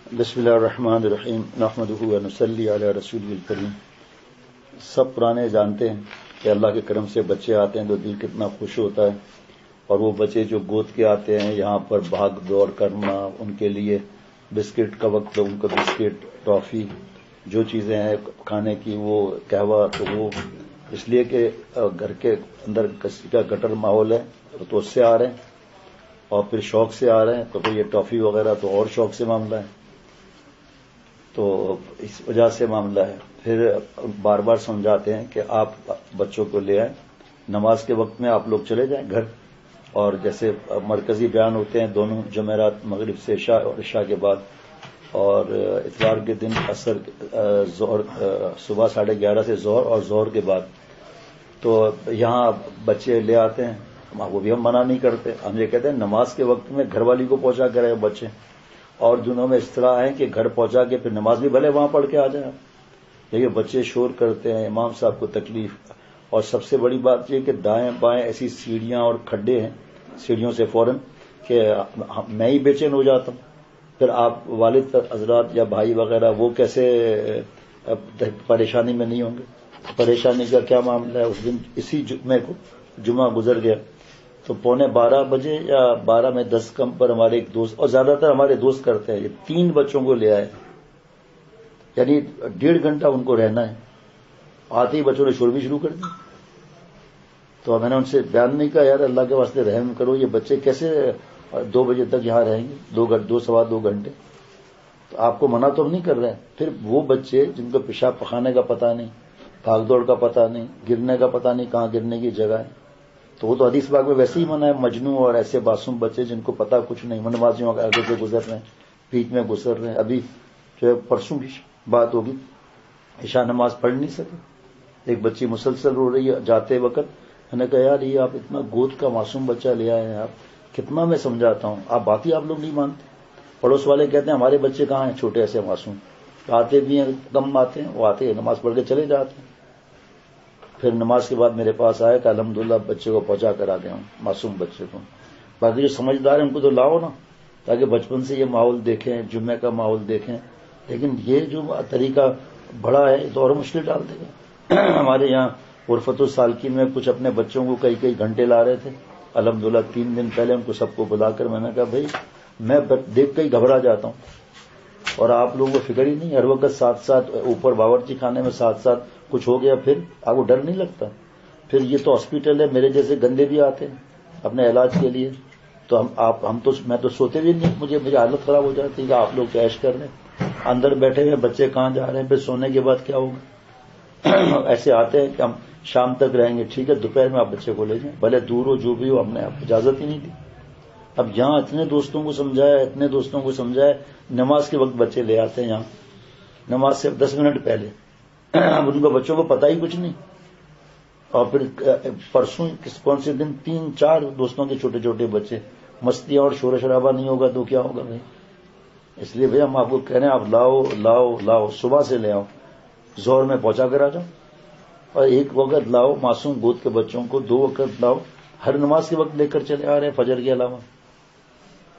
بسم اللہ الرحمن الرحیم نحمدہ و نصلی علی رسولہ الکریم۔ سب پرانے جانتے ہیں کہ اللہ کے کرم سے بچے آتے ہیں تو دل کتنا خوش ہوتا ہے، اور وہ بچے جو گود کے آتے ہیں یہاں پر بھاگ دوڑ کرنا، ان کے لیے بسکٹ کا وقت، ان کو بسکٹ، ٹافی، جو چیزیں ہیں کھانے کی، وہ قہوہ، تو وہ اس لیے کہ گھر کے اندر کسی کا گٹر ماحول ہے تو اس سے آ رہے ہیں، اور پھر شوق سے آ رہے ہیں، تو پھر یہ ٹافی وغیرہ تو اور شوق سے معاملہ ہے، تو اس وجہ سے معاملہ ہے۔ پھر بار بار سمجھاتے ہیں کہ آپ بچوں کو لے آئیں، نماز کے وقت میں آپ لوگ چلے جائیں گھر، اور جیسے مرکزی بیان ہوتے ہیں دونوں جمعرات، مغرب سے عشاء اور عشاء کے بعد، اور اتوار کے دن عصر، ظہر، صبح 11:30 سے ظہر، اور ظہر کے بعد، تو یہاں بچے لے آتے ہیں، وہ بھی ہم منع نہیں کرتے، ہم یہ کہتے ہیں نماز کے وقت میں گھر والی کو پہنچا کرے بچے، اور دنوں میں اس طرح ہیں کہ گھر پہنچا کے پھر نماز بھی بھلے وہاں پڑھ کے آ جائیں، لیکن بچے شور کرتے ہیں، امام صاحب کو تکلیف۔ اور سب سے بڑی بات یہ کہ دائیں بائیں ایسی سیڑھیاں اور کھڈے ہیں، سیڑھیوں سے فوراً کہ میں ہی بے چین ہو جاتا ہوں، پھر آپ والد حضرات یا بھائی وغیرہ وہ کیسے پریشانی میں نہیں ہوں گے؟ پریشانی کا کیا معاملہ ہے؟ اس دن اسی جمعے کو، جمعہ گزر گیا تو 11:15 یا 12:10 کم پر ہمارے ایک دوست، اور زیادہ تر ہمارے دوست کرتے ہیں، یہ 3 بچوں کو لے آئے، یعنی 1.5 گھنٹہ ان کو رہنا ہے، آتے ہی بچوں نے شور بھی شروع کر دی۔ تو میں نے ان سے بیان نہیں کہا، یار اللہ کے واسطے رحم کرو، یہ بچے کیسے 2 بجے تک یہاں رہیں گے، 2 سوا 2 گھنٹے؟ تو آپ کو منع تو ہم نہیں کر رہے ہیں۔ پھر وہ بچے جن کو پیشاب پخانے کا پتہ نہیں، بھاگ دوڑ کا پتہ نہیں، گرنے کا پتہ نہیں کہاں گرنے کی جگہ ہے، تو وہ تو حدیث پاک میں ویسے ہی منع ہے، مجنوں اور ایسے معصوم بچے جن کو پتہ کچھ نہیں، نمازیوں کے آگے سے گزر رہے ہیں، بیچ میں گزر رہے ہیں۔ ابھی جو ہے پرسوں کی بات ہوگی، عشاء نماز پڑھ نہیں سکے، ایک بچی مسلسل رو رہی ہے جاتے وقت، میں نے کہا یار یہ آپ اتنا گود کا معصوم بچہ لے آئے ہیں، آپ کتنا میں سمجھاتا ہوں، آپ بات ہی آپ لوگ نہیں مانتے۔ پڑوس والے کہتے ہیں ہمارے بچے کہاں ہیں چھوٹے ایسے معصوم، آتے بھی ہیں کم آتے ہیں، وہ آتے ہیں نماز پڑھ کے چلے جاتے ہیں۔ پھر نماز کے بعد میرے پاس آئے کہ الحمدللہ بچے کو پہنچا کر آ گیا ہوں، معصوم بچے کو۔ باقی جو سمجھدار ہیں ان کو تو لاؤ نا، تاکہ بچپن سے یہ ماحول دیکھیں، جمعے کا ماحول دیکھیں، لیکن یہ جو طریقہ بڑا ہے تو اور مشکل ڈال دے گا۔ ہمارے یہاں عرفت السالکین میں کچھ اپنے بچوں کو کئی گھنٹے لا رہے تھے، الحمدللہ 3 دن پہلے ان کو سب کو بلا کر میں نے کہا بھائی میں دیکھ کے ہی گھبرا جاتا ہوں، اور آپ لوگوں کو فکر ہی نہیں، ہر وقت ساتھ ساتھ اوپر باورچی خانے میں ساتھ ساتھ کچھ ہو گیا پھر آپ کو ڈر نہیں لگتا؟ پھر یہ تو ہاسپٹل ہے، میرے جیسے گندے بھی آتے ہیں اپنے علاج کے لیے، تو میں تو سوتے بھی نہیں، مجھے حالت خراب ہو جاتی ہے کہ آپ لوگ عیش کر رہے ہیں، اندر بیٹھے ہوئے بچے کہاں جا رہے ہیں، پھر سونے کے بعد کیا ہوگا؟ ایسے آتے ہیں کہ ہم شام تک رہیں گے، ٹھیک ہے دوپہر میں آپ بچے کو لے جائیں، بھلے دور ہو جو بھی ہو، ہم نے آپ کو اجازت ہی نہیں دی۔ اب یہاں اتنے دوستوں کو سمجھایا، نماز کے وقت بچے لے آتے ہیں یہاں، نماز سے 10 منٹ پہلے، اب ان کو بچوں کو پتہ ہی کچھ نہیں، اور پھر پرسوں کون سے دن 3-4 دوستوں کے چھوٹے چھوٹے بچے، مستیاں اور شور شرابہ نہیں ہوگا تو کیا ہوگا بھائی؟ اس لیے بھائی ہم آپ کو کہہ رہے ہیں آپ لاؤ، صبح سے لے آؤ، ظہر میں پہنچا کر آ جاؤ، اور 1 وقت لاؤ معصوم گود کے بچوں کو، 2 وقت لاؤ، ہر نماز کے وقت لے کر چلے آ رہے ہیں فجر کے علاوہ۔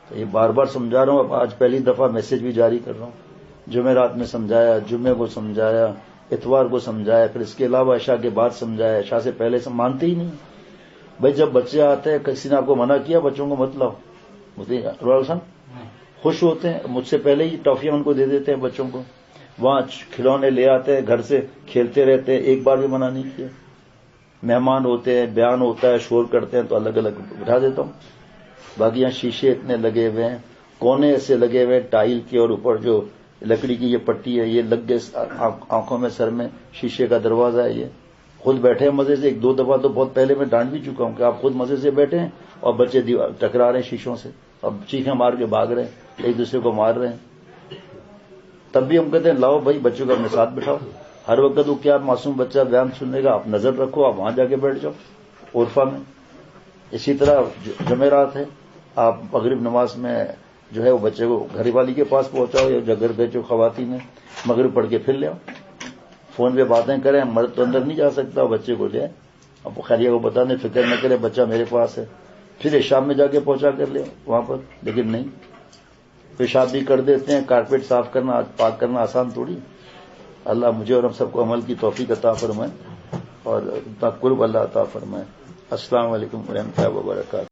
تو یہ بار بار سمجھا رہا ہوں، اب آج پہلی دفعہ میسج بھی جاری کر رہا ہوں، جمعرات میں سمجھایا، جمعے کو سمجھایا، اتوار کو سمجھایا، پھر اس کے علاوہ عشاء کے بعد سمجھایا، عشاء سے پہلے مانتے ہی نہیں۔ بھائی جب بچے آتے ہیں، کسی نے آپ کو منع کیا بچوں کو مت لاؤ؟ روال صاحب خوش ہوتے ہیں، مجھ سے پہلے ہی ٹافیاں ان کو دے دیتے ہیں بچوں کو، وہاں کھلونے لے آتے ہیں، گھر سے کھیلتے رہتے ہیں، ایک بار بھی منع نہیں کیا۔ مہمان ہوتے ہیں، بیان ہوتا ہے، شور کرتے ہیں تو الگ الگ بٹھا دیتا ہوں۔ باقی یہاں شیشے اتنے لگے ہوئے ہیں، کونے ایسے لگے ہوئے ہیں ٹائل کے، اور اوپر جو لکڑی کی یہ پٹی ہے یہ لگ گئے آنکھوں میں، سر میں، شیشے کا دروازہ ہے، یہ خود بیٹھے ہیں مزے سے، 1-2 دفعہ تو بہت پہلے میں ڈانٹ بھی چکا ہوں کہ آپ خود مزے سے بیٹھے ہیں اور بچے ٹکرا رہے ہیں شیشوں سے، اب چیخیں مار کے بھاگ رہے ہیں، ایک دوسرے کو مار رہے ہیں، تب بھی ہم کہتے ہیں لاؤ بھائی بچوں کو اپنے ساتھ بٹھاؤ، ہر وقت وہ کیا معصوم بچہ بیان سننے گا، آپ نظر رکھو، آپ وہاں جا کے بیٹھ جاؤ عرفہ میں۔ اسی طرح جمعرات ہے، آپ مغرب نماز میں جو ہے وہ بچے کو گھر والی کے پاس پہنچاؤ، یا گھر پہ جو خواتین ہیں مغرب پڑھ کے پھر لے آؤ، فون پہ باتیں کریں، مرد تو اندر نہیں جا سکتا، بچے کو لے آئے، اب خیریہ کو بتانے فکر نہ کرے بچہ میرے پاس ہے، پھر شام میں جا کے پہنچا کر لے وہاں پر، لیکن نہیں، پیشاب بھی کر دیتے ہیں. کارپیٹ صاف کرنا پاک کرنا آسان تھوڑی. اللہ مجھے اور ہم سب کو عمل کی توفیق عطا فرمائے اور اتنا قرب اللہ عطا فرمائے. السلام علیکم ورحمۃ اللہ وبرکاتہ.